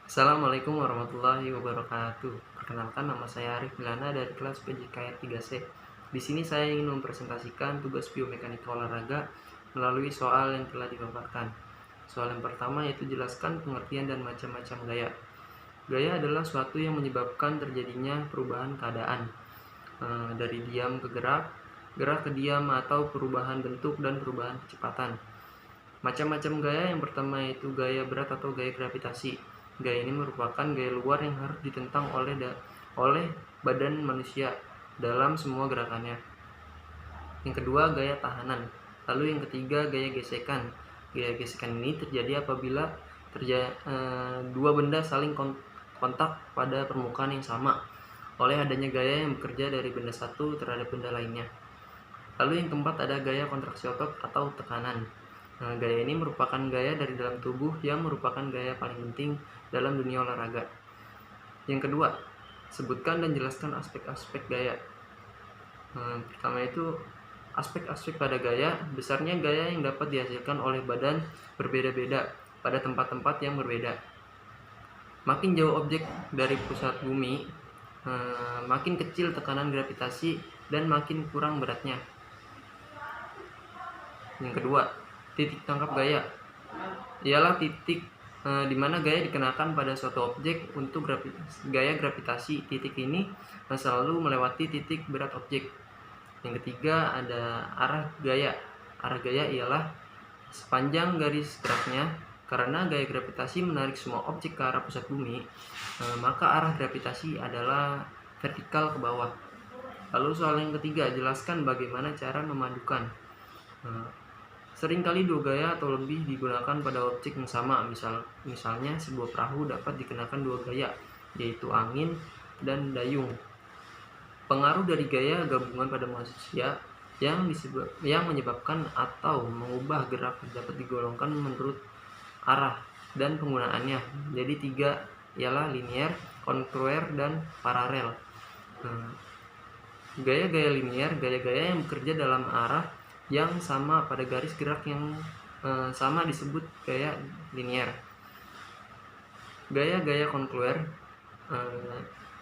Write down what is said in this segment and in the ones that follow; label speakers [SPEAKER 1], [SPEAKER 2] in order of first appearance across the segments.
[SPEAKER 1] Assalamualaikum warahmatullahi wabarakatuh. Perkenalkan, nama saya Arif Milana dari kelas PJKR 3C. Di sini saya ingin mempresentasikan tugas biomekanika olahraga melalui soal yang telah dipaparkan. Soal yang pertama yaitu jelaskan pengertian dan macam-macam gaya. Gaya adalah suatu yang menyebabkan terjadinya perubahan keadaan dari diam ke gerak, gerak ke diam, atau perubahan bentuk dan perubahan kecepatan. Macam-macam gaya yang pertama yaitu gaya berat atau gaya gravitasi. Gaya ini merupakan gaya luar yang harus ditentang oleh badan manusia dalam semua gerakannya. Yang kedua, gaya tahanan. Lalu yang ketiga, gaya gesekan. Gaya gesekan ini terjadi apabila dua benda saling kontak pada permukaan yang sama oleh adanya gaya yang bekerja dari benda satu terhadap benda lainnya. Lalu yang keempat, ada gaya kontraksi otot atau tekanan. Gaya ini merupakan gaya dari dalam tubuh yang merupakan gaya paling penting dalam dunia olahraga. Yang kedua, sebutkan dan jelaskan aspek-aspek gaya. Pertama itu aspek-aspek pada gaya. Besarnya gaya yang dapat dihasilkan oleh badan berbeda-beda pada tempat-tempat yang berbeda. Makin jauh objek dari pusat bumi, makin kecil tekanan gravitasi dan makin kurang beratnya. Yang kedua, titik tangkap gaya ialah titik di mana gaya dikenakan pada suatu objek. Untuk gaya gravitasi, titik ini selalu melewati titik berat objek. Yang ketiga, ada arah gaya. Arah gaya ialah sepanjang garis geraknya. Karena gaya gravitasi menarik semua objek ke arah pusat bumi, maka arah gravitasi adalah vertikal ke bawah. Lalu soal yang ketiga, jelaskan bagaimana cara memadukan. Seringkali dua gaya atau lebih digunakan pada objek yang sama. Misalnya sebuah perahu dapat dikenakan dua gaya, yaitu angin dan dayung. Pengaruh dari gaya gabungan pada manusia yang menyebabkan atau mengubah gerak dapat digolongkan menurut arah dan penggunaannya. Jadi tiga ialah linear, konkruer, dan paralel. Gaya-gaya linear, gaya-gaya yang bekerja dalam arah yang sama pada garis gerak yang sama disebut gaya linear. Gaya-gaya konkruer,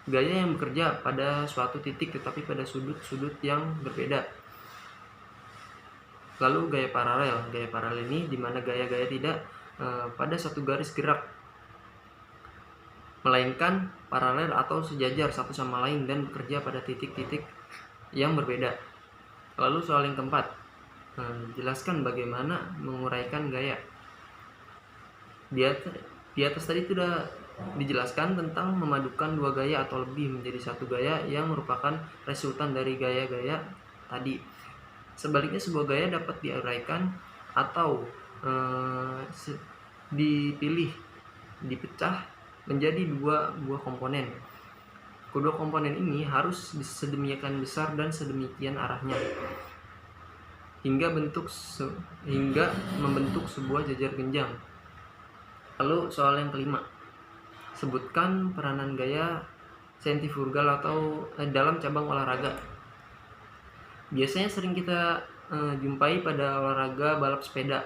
[SPEAKER 1] gaya yang bekerja pada suatu titik tetapi pada sudut-sudut yang berbeda. Lalu gaya paralel ini di mana gaya-gaya tidak pada satu garis gerak, melainkan paralel atau sejajar satu sama lain dan bekerja pada titik-titik yang berbeda. Lalu soal yang keempat, jelaskan bagaimana menguraikan gaya. Di atas tadi sudah dijelaskan tentang memadukan dua gaya atau lebih menjadi satu gaya yang merupakan resultan dari gaya-gaya tadi. Sebaliknya, sebuah gaya dapat diuraikan atau dipecah menjadi dua buah komponen. Kedua komponen ini harus sedemikian besar dan sedemikian arahnya hingga membentuk sebuah jajar genjang. Lalu soal yang kelima, sebutkan peranan gaya sentrifugal atau dalam cabang olahraga. Biasanya sering kita jumpai pada olahraga balap sepeda.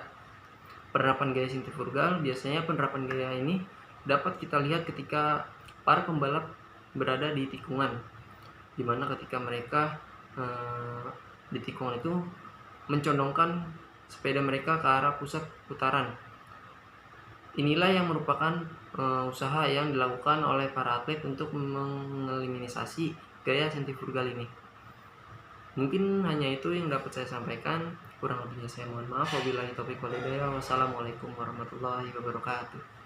[SPEAKER 1] Penerapan gaya sentrifugal, biasanya penerapan gaya ini dapat kita lihat ketika para pembalap berada di tikungan, dimana ketika mereka di tikungan itu mencondongkan sepeda mereka ke arah pusat putaran. Inilah yang merupakan usaha yang dilakukan oleh para atlet untuk mengeliminasi gaya sentrifugal ini. Mungkin hanya itu yang dapat saya sampaikan. Kurang lebihnya saya mohon maaf. Wabillahi taufiq wal hidayah. Wassalamualaikum warahmatullahi wabarakatuh.